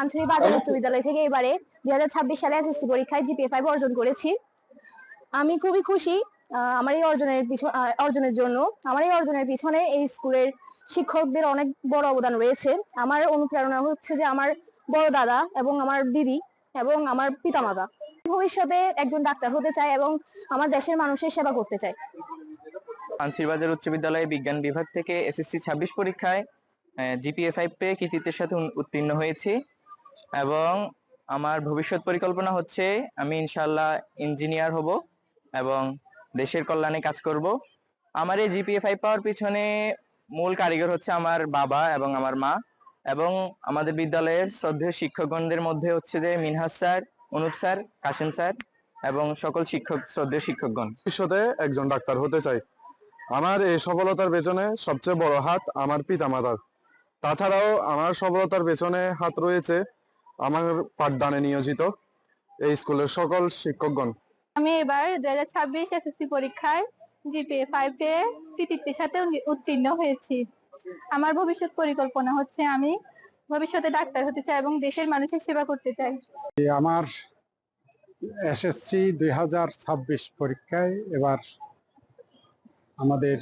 আঞ্চলিক বাজার উচ্চ বিদ্যালয় থেকে এবারে 2026 সালে এসএসসি পরীক্ষায় জিপিএ 5 অর্জন করেছি। আমি খুবই খুশি আমার এই অর্জনের জন্য। আমার এই অর্জনের পিছনে এই স্কুলের শিক্ষকদের অনেক বড় অবদান রয়েছে। আমার অনুপ্রেরণা হচ্ছে যে আমার বড় দাদা এবং আমার দিদি এবং আমার পিতামাতা। ভবিষ্যতে একজন ডাক্তার হতে চাই এবং আমার দেশের মানুষের সেবা করতে চাই। আঞ্চলিক উচ্চ বিদ্যালয়ে বিজ্ঞান বিভাগ থেকে এসএসসি 26 পরীক্ষায় জিপিএ 5 পেয়ে কৃতিত্বের সাথে উত্তীর্ণ হয়েছি এবং আমার ভবিষ্যৎ পরিকল্পনা হচ্ছে আমি ইনশাআল্লাহ ইঞ্জিনিয়ার হব এবং দেশের কল্যাণে কাজ করব। আমার এই জিপিএ 5 পাওয়ার পিছনে মূল কারিগর হচ্ছে আমার বাবা এবং আমার মা এবং আমাদের বিদ্যালয়ের শ্রদ্ধেয় শিক্ষকগণদের মধ্যে হচ্ছে যে Minhaj sir, Anup sir, Kashim sir এবং সকল শ্রদ্ধেয় শিক্ষকগণ। ভবিষ্যতে একজন ডাক্তার হতে চাই। আমার এই সফলতার পেছনে সবচেয়ে বড় হাত আমার পিতামাতার। তাছাড়াও আমার সফলতার পেছনে হাত রয়েছে আমার পাঠদানে নিয়োজিত এই স্কুলের সকল শিক্ষকগণ। আমি এবার 2026 এসএসসি পরীক্ষায় জিপিএ 5 এ কৃতিত্বের সাথে উত্তীর্ণ হয়েছি। আমার ভবিষ্যৎ পরিকল্পনা হচ্ছে আমি ভবিষ্যতে ডাক্তার হতে চাই এবং দেশের মানুষের সেবা করতে চাই। আমার এসএসসি 2026 পরীক্ষায় এবার আমাদের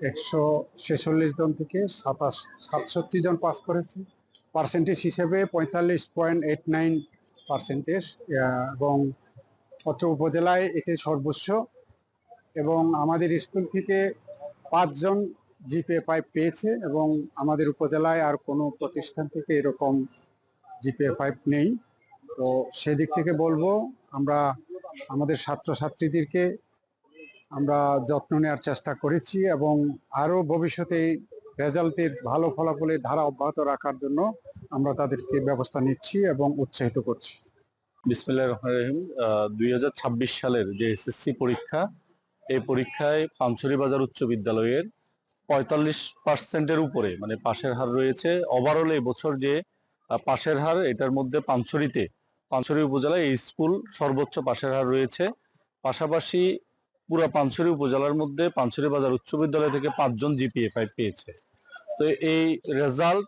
146 জন থেকে 67 জন পাস করেছে। পার্সেন্টেজ হিসেবে 45.89% এবং অত্র উপজেলায় এটি সর্বোচ্চ। এবং আমাদের স্কুল থেকে 5 জন জিপিএ 5 পেয়েছে এবং আমাদের উপজেলায় আর কোনো প্রতিষ্ঠান থেকে এরকম জিপিএ 5 নেই। তো সেদিক থেকে বলবো আমরা আমাদের ছাত্রছাত্রীদেরকে আমরা যত্ন নেওয়ার চেষ্টা করেছি এবং আরো ভবিষ্যতে রেজাল্টের ভালো ফলাফলের ধারা অব্যাহত রাখার জন্য আমরা তাদেরকে ব্যবস্থা নিচ্ছি এবং উৎসাহিত করছি। বিসমিল্লাহির রহমানির রহিম। 2026 সালের যে এসএসসি পরীক্ষা, এই পরীক্ষায় পাঞ্চুরি বাজার উচ্চ বিদ্যালয়ের 45%-এর উপরে মানে পাশের হার রয়েছে। ওভারঅল এই বছর যে পাশের হার, এটার মধ্যে পাঞ্চুরি উপজেলায় এই স্কুল সর্বোচ্চ পাশের হার রয়েছে। পাশাপাশি পুরো পাঞ্চুরি উপজেলার মধ্যে পাঞ্চুরি বাজার উচ্চ বিদ্যালয় থেকে 5 জন জিপিএ 5 পেয়েছে। তো এই রেজাল্ট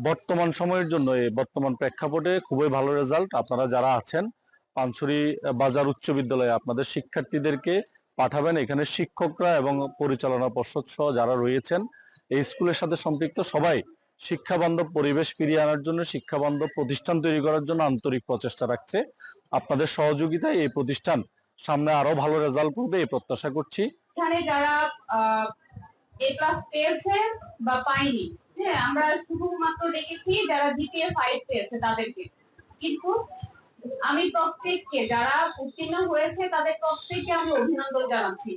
বর্তমান সময়ের জন্য, এই বর্তমান প্রেক্ষাপটে খুবই ভালো রেজাল্ট। আপনারা যারা আছেন পাঞ্চুরি বাজার উচ্চ বিদ্যালয়ে আপনাদের শিক্ষার্থীদেরকে পাঠাবেন। এখানে শিক্ষকরা এবং পরিচালনা পর্ষদ সহ যারা রয়েছেন এই স্কুলের সাথে সম্পৃক্ত সবাই শিক্ষাবান্ধব পরিবেশ ফিরিয়ে আনার জন্য, শিক্ষাবান্ধব প্রতিষ্ঠান তৈরি করার জন্য আন্তরিক প্রচেষ্টা রাখছে। আপনাদের সহযোগিতায় এই প্রতিষ্ঠান সামনে আরো ভালো রেজাল্ট করবে এই প্রত্যাশা করছি। এখানে যারা এ প্লাস পেয়েছে বা পায়নি, হ্যাঁ, আমরা শুধুমাত্র দেখেছি যারা জিপিএ 5 পেয়েছে তাদেরকে, কিন্তু আমি প্রত্যেককে যারা উত্তীর্ণ হয়েছে তাদের প্রত্যেককে আমি অভিনন্দন জানাচ্ছি।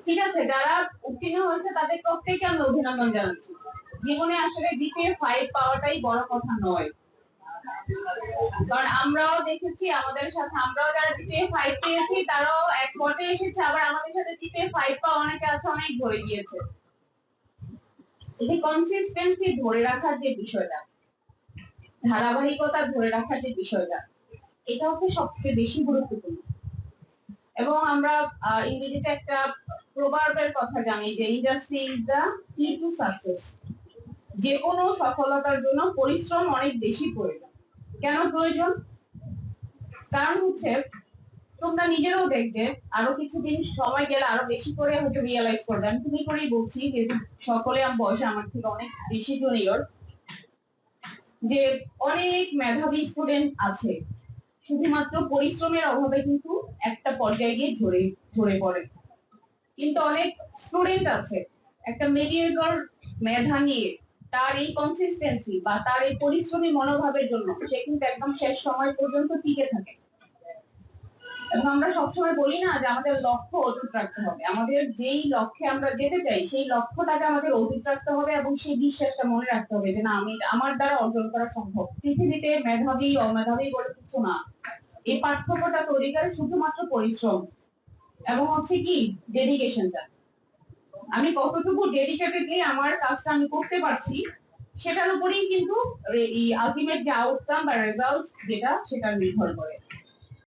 ঠিক আছে, যারা উত্তীর্ণ হয়েছে তাদের প্রত্যেককে আমি অভিনন্দন জানাচ্ছি। জীবনে আসলে জিপিএ 5 পাওয়াটাই বড় কথা নয়, কারণ আমরাও দেখেছি আমাদের সাথে, আমরাও যারা জিপিএ 5 পেয়েছি তারাও এক পর্যায়ে এসেছে, আবার আমাদের সাথে জিপিএ 5 পাওয়া অনেকে আছে অনেক ধরে গিয়েছে। এই কনসিস্টেন্সি ধরে রাখার যে বিষয়টা, ধারাবাহিকতা ধরে রাখার যে বিষয়টা, এটা হচ্ছে সবচেয়ে বেশি গুরুত্বপূর্ণ। এবং আমরা ইংরেজিতে একটা প্রবার্বের কথা জানি যে ইন্ডাস্ট্রি ইজ দ্য কি টু সাকসেস। যে কোনো সফলতার জন্য পরিশ্রম অনেক বেশি প্রয়োজন। কেন প্রয়োজন? কারণ হচ্ছে তোমরা নিজেরাও দেখবে, আরো কিছুদিন সময় গেলে আরো বেশি করে হয়তো রিয়েলাইজ করবে। আমি তুমি করেই বলছি, যেহেতু সকলে আমার বয়সে আমার থেকে অনেক বেশি জুনিয়র, যে অনেক মেধাবী স্টুডেন্ট আছে, শুধুমাত্র পরিশ্রমের অভাবে কিন্তু একটা পর্যায়ে গিয়ে ঝরে পড়ে। কিন্তু অনেক স্টুডেন্ট আছে একটা মিডিয়েটর মেধা নিয়ে, তার এই কনসিস্টেন্সি বা তার এই পরিশ্রমী মনোভাবের জন্য সে কিন্তু একদম শেষ সময় পর্যন্ত টিকে থাকে। এবং আমরা সবসময় বলি না যে আমাদের লক্ষ্য অটুট রাখতে হবে, আমাদের যেই লক্ষ্যে আমরা যেতে চাই সেই লক্ষ্যটাকে আমাদের অটুট রাখতে হবে এবং সেই বিশ্বাসটা মনে রাখতে হবে যে না, আমি আমার দ্বারা অর্জন করা সম্ভব। পৃথিবীতে মেধাবী অমেধাবী বলে কিছু না, এই পার্থক্যটা তৈরি করে শুধুমাত্র পরিশ্রম এবং হচ্ছে কি ডেডিকেশনটা। আমি কতটুকু ডেডিকেটেডলি আমার কাজটা আমি করতে পারছি সেটার উপরেই কিন্তু এই আলটিমেট যে আউটকাম বা রেজাল্ট যেটা, সেটা নির্ভর করে।